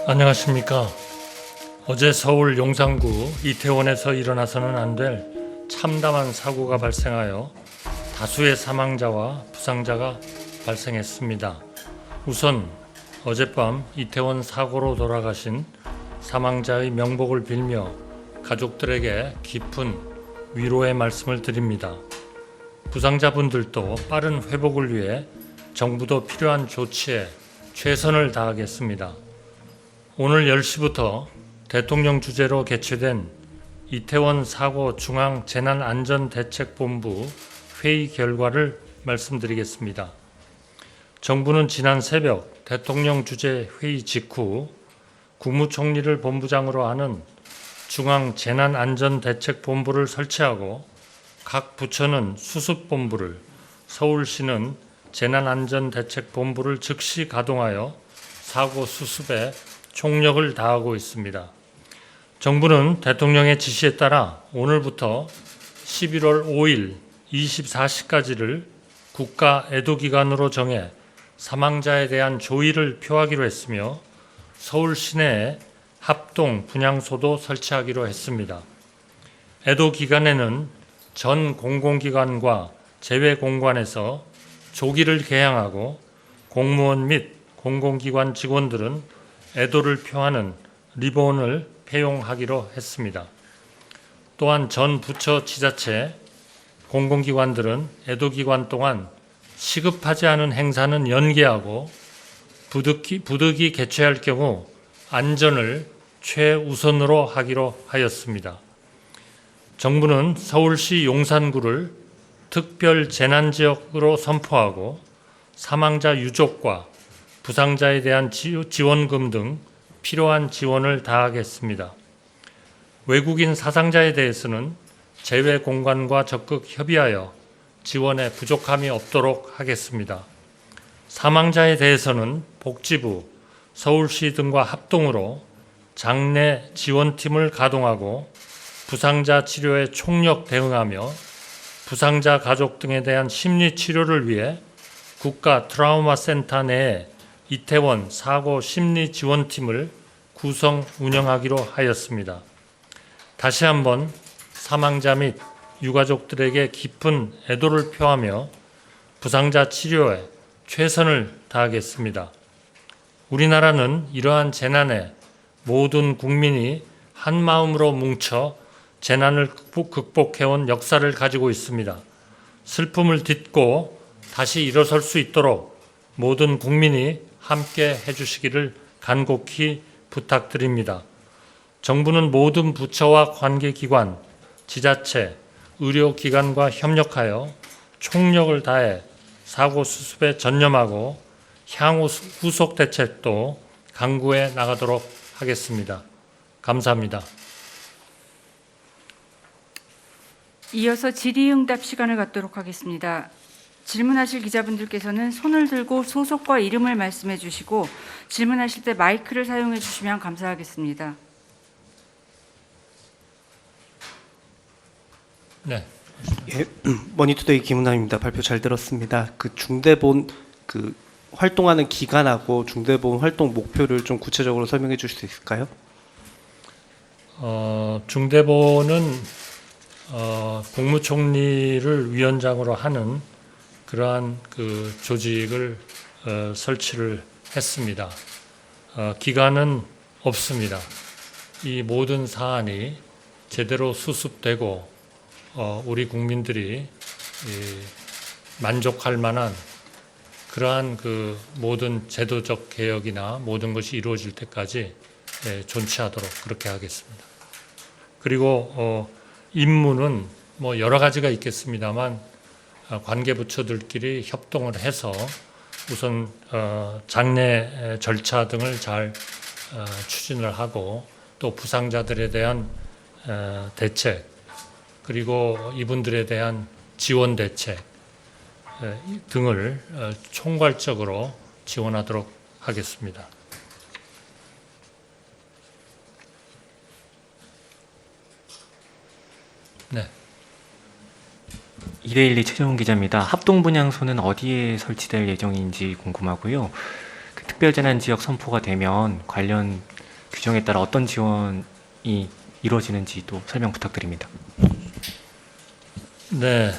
안녕하십니까. 어제 서울 용산구 이태원에서 일어나서는 안 될 참담한 사고가 발생하여 다수의 사망자와 부상자가 발생했습니다. 우선 어젯밤 이태원 사고로 돌아가신 사망자의 명복을 빌며 가족들에게 깊은 위로의 말씀을 드립니다. 부상자분들도 빠른 회복을 위해 정부도 필요한 조치에 최선을 다하겠습니다. 오늘 10시부터 대통령 주재로 개최된 이태원 사고 중앙재난안전대책본부 회의 결과를 말씀드리겠습니다. 정부는 지난 새벽 대통령 주재 회의 직후 국무총리를 본부장으로 하는 중앙재난안전대책본부를 설치하고 각 부처는 수습본부를, 서울시는 재난안전대책본부를 즉시 가동하여 사고 수습에 총력을 다하고 있습니다. 정부는 대통령의 지시에 따라 오늘부터 11월 5일 24시까지를 국가 애도기간으로 정해 사망자에 대한 조의를 표하기로 했으며 서울 시내에 합동 분향소도 설치하기로 했습니다. 애도 기간에는 전 공공기관과 재외공관에서 조기를 개항하고 공무원 및 공공기관 직원들은 애도를 표하는 리본을 폐용하기로 했습니다. 또한 전 부처 지자체 공공기관들은 애도기간 동안 시급하지 않은 행사는 연기하고 부득이 개최할 경우 안전을 최우선으로 하기로 하였습니다. 정부는 서울시 용산구를 특별 재난지역으로 선포하고 사망자 유족과 부상자에 대한 지원금 등 필요한 지원을 다하겠습니다. 외국인 사상자에 대해서는 재외공관과 적극 협의하여 지원에 부족함이 없도록 하겠습니다. 사망자에 대해서는 복지부, 서울시 등과 합동으로 장례 지원팀을 가동하고 부상자 치료에 총력 대응하며 부상자 가족 등에 대한 심리 치료를 위해 국가 트라우마 센터 내에 이태원 사고 심리 지원팀을 구성 운영하기로 하였습니다. 다시 한번 사망자 및 유가족들에게 깊은 애도를 표하며 부상자 치료에 최선을 다하겠습니다. 우리나라는 이러한 재난에 모든 국민이 한 마음으로 뭉쳐 재난을 극복해온 역사를 가지고 있습니다. 슬픔을 딛고 다시 일어설 수 있도록 모든 국민이 함께 해주시기를 간곡히 부탁드립니다. 정부는 모든 부처와 관계기관, 지자체, 의료기관과 협력하여 총력을 다해 사고 수습에 전념하고 향후 후속 대책도 강구해 나가도록 하겠습니다. 감사합니다. 이어서 질의응답 시간을 갖도록 하겠습니다. 질문하실 기자분들께서는 손을 들고 소속과 이름을 말씀해 주시고 질문하실 때 마이크를 사용해 주시면 감사하겠습니다. 네. 예, 머니투데이 김은하입니다. 발표 잘 들었습니다. 중대본 활동하는 기간하고 중대본 활동 목표를 좀 구체적으로 설명해 주실 수 있을까요? 중대본은 국무총리를 위원장으로 하는 그러한 조직을 설치를 했습니다. 기간은 없습니다. 이 모든 사안이 제대로 수습되고 우리 국민들이 만족할 만한 그러한 모든 제도적 개혁이나 모든 것이 이루어질 때까지 존치하도록 그렇게 하겠습니다. 그리고 임무는 여러 가지가 있겠습니다만 관계부처들끼리 협동을 해서 우선 장례 절차 등을 잘 추진을 하고 또 부상자들에 대한 대책 그리고 이분들에 대한 지원 대책 등을 총괄적으로 지원하도록 하겠습니다. 네. 2대12 최정훈 기자입니다. 합동분향소는 어디에 설치될 예정인지 궁금하고요. 특별재난지역 선포가 되면 관련 규정에 따라 어떤 지원이 이루어지는지도 설명 부탁드립니다. 네,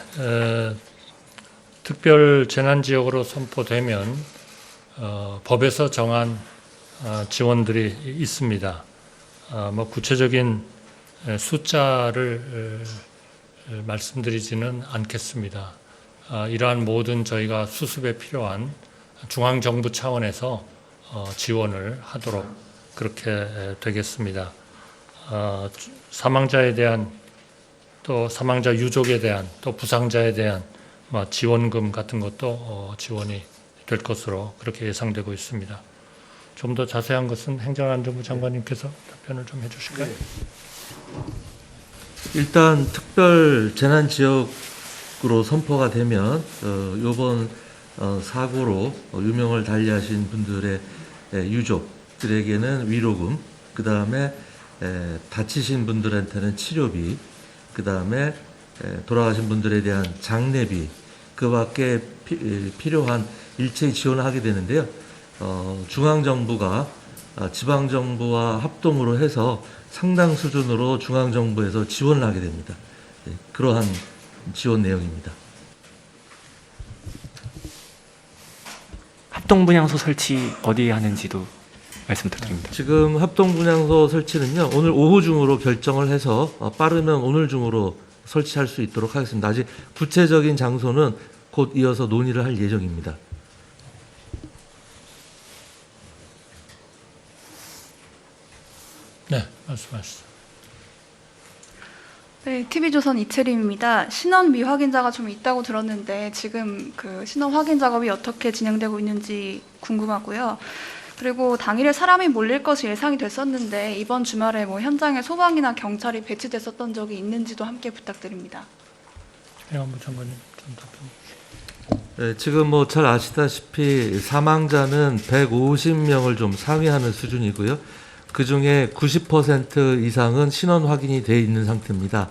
특별 재난 지역으로 선포되면 법에서 정한 지원들이 있습니다. 뭐 구체적인 숫자를 말씀드리지는 않겠습니다. 이러한 모든 저희가 수습에 필요한 중앙정부 차원에서 지원을 하도록 그렇게 되겠습니다. 사망자에 대한 또 사망자 유족에 대한 또 부상자에 대한 지원금 같은 것도 지원이 될 것으로 그렇게 예상되고 있습니다. 좀 더 자세한 것은 행정안전부 장관님께서 답변을 좀 해주실까요? 일단 특별 재난 지역으로 선포가 되면 이번 사고로 유명을 달리하신 분들의 유족들에게는 위로금, 그 다음에 다치신 분들한테는 치료비, 그 다음에 돌아가신 분들에 대한 장례비, 그밖에 필요한 일체의 지원을 하게 되는데요. 중앙정부가 지방정부와 합동으로 해서 상당 수준으로 중앙정부에서 지원을 하게 됩니다. 그러한 지원 내용입니다. 합동분향소 설치 어디에 하는지도 말씀 부탁드립니다. 지금 합동분향소 설치는요, 오늘 오후 중으로 결정을 해서 빠르면 오늘 중으로 설치할 수 있도록 하겠습니다. 아직 구체적인 장소는 곧 이어서 논의를 할 예정입니다. 네, 말씀하시죠. 네, TV조선 이채림입니다. 신원 미확인자가 좀 있다고 들었는데 지금 그 신원 확인 작업이 어떻게 진행되고 있는지 궁금하고요. 그리고 당일에 사람이 몰릴 것이 예상이 됐었는데 이번 주말에 뭐 현장에 소방이나 경찰이 배치됐었던 적이 있는지도 함께 부탁드립니다. 행안부 장관님 좀 답변 주시죠. 네, 지금 뭐 잘 아시다시피 사망자는 150명을 좀 상회하는 수준이고요. 그 중에 90% 이상은 신원 확인이 돼 있는 상태입니다.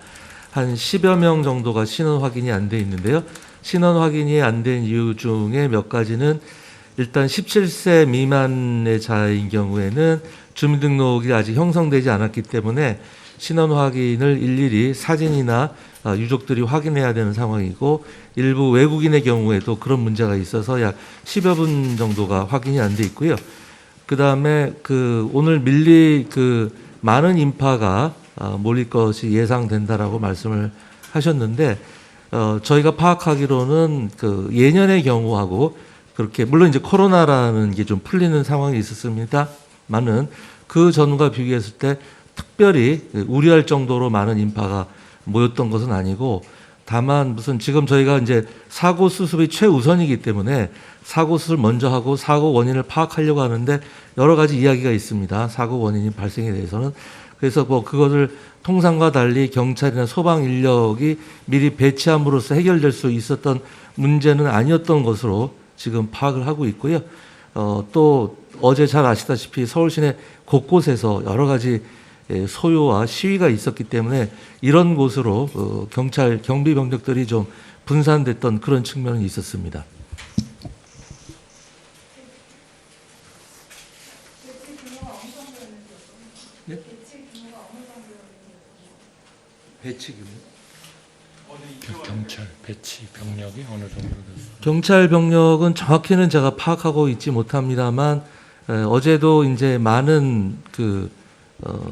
한 10여 명 정도가 신원 확인이 안 돼 있는데요. 신원 확인이 안 된 이유 중에 몇 가지는 일단 17세 미만의 자인 경우에는 주민등록이 아직 형성되지 않았기 때문에 신원 확인을 일일이 사진이나 유족들이 확인해야 되는 상황이고, 일부 외국인의 경우에도 그런 문제가 있어서 약 10여 분 정도가 확인이 안 돼 있고요. 그 다음에 오늘 많은 인파가 몰릴 것이 예상된다라고 말씀을 하셨는데, 저희가 파악하기로는 예년의 경우하고 그렇게, 물론 이제 코로나라는 게 좀 풀리는 상황이 있었습니다만은 그 전과 비교했을 때 특별히 우려할 정도로 많은 인파가 모였던 것은 아니고, 다만 무슨 지금 저희가 이제 사고 수습이 최우선이기 때문에 사고 수습을 먼저 하고 사고 원인을 파악하려고 하는데 여러 가지 이야기가 있습니다. 사고 원인이 발생에 대해서는. 그래서 뭐 그것을 통상과 달리 경찰이나 소방 인력이 미리 배치함으로써 해결될 수 있었던 문제는 아니었던 것으로 지금 파악을 하고 있고요. 또 어제 잘 아시다시피 서울 시내 곳곳에서 여러 가지 소요와 시위가 있었기 때문에 이런 곳으로 경찰 경비 병력들이 좀 분산됐던 그런 측면은 있었습니다. 배치 규모? 경찰 배치 병력이 어느 정도 됐습니까? 경찰 병력은 정확히는 제가 파악하고 있지 못합니다만, 어제도 이제 많은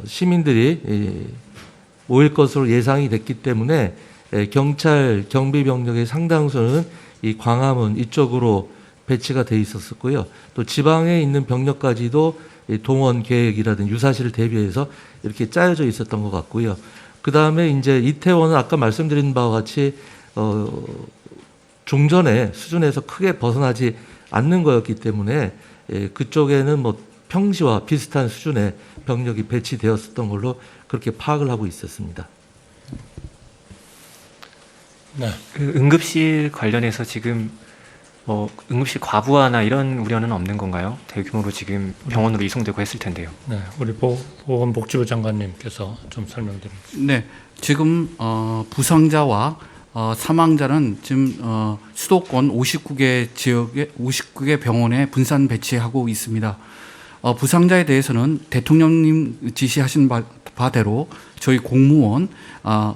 시민들이 모일 것으로 예상이 됐기 때문에 경찰 경비 병력의 상당수는 이 광화문 이쪽으로 배치가 돼 있었고요. 또 지방에 있는 병력까지도 동원 계획이라든지 유사시를 대비해서 이렇게 짜여져 있었던 것 같고요. 그 다음에 이제 이태원은 아까 말씀드린 바와 같이 종전의 수준에서 크게 벗어나지 않는 거였기 때문에 그쪽에는 뭐 평시와 비슷한 수준의 병력이 배치되었었던 걸로 그렇게 파악을 하고 있었습니다. 네. 응급실 관련해서 지금 응급실 과부하나 이런 우려는 없는 건가요? 대규모로 지금 병원으로 이송되고 했을 텐데요. 네, 우리 보건복지부 장관님께서 좀 설명드립니다. 네, 지금 부상자와 사망자는 지금 수도권 59개 지역에 59개 병원에 분산 배치하고 있습니다. 부상자에 대해서는 대통령님 지시하신 바대로 저희 공무원,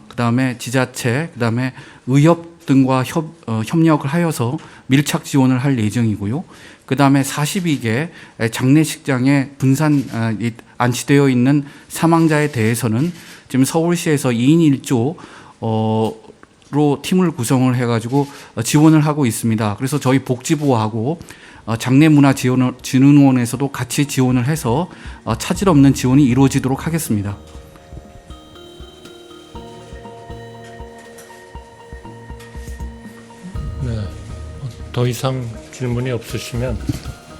그다음에 지자체, 그다음에 의협 등과 협력을 하여서 밀착 지원을 할 예정이고요. 그다음에 42개 장례식장에 분산 안치되어 있는 사망자에 대해서는 지금 서울시에서 2인 1조로 팀을 구성을 해가지고 지원을 하고 있습니다. 그래서 저희 복지부하고 장례문화진흥원에서도 같이 지원을 해서 차질 없는 지원이 이루어지도록 하겠습니다. 네, 더 이상 질문이 없으시면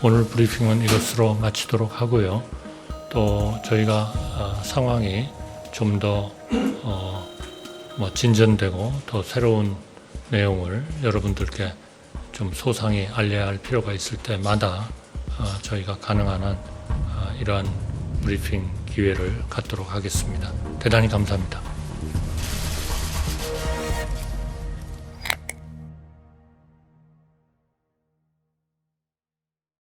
오늘 브리핑은 이것으로 마치도록 하고요. 또 저희가 상황이 좀 더 진전되고 더 새로운 내용을 여러분들께 좀 소상히 알려야 할 필요가 있을 때마다 저희가 가능한 한 이러한 브리핑 기회를 갖도록 하겠습니다. 대단히 감사합니다.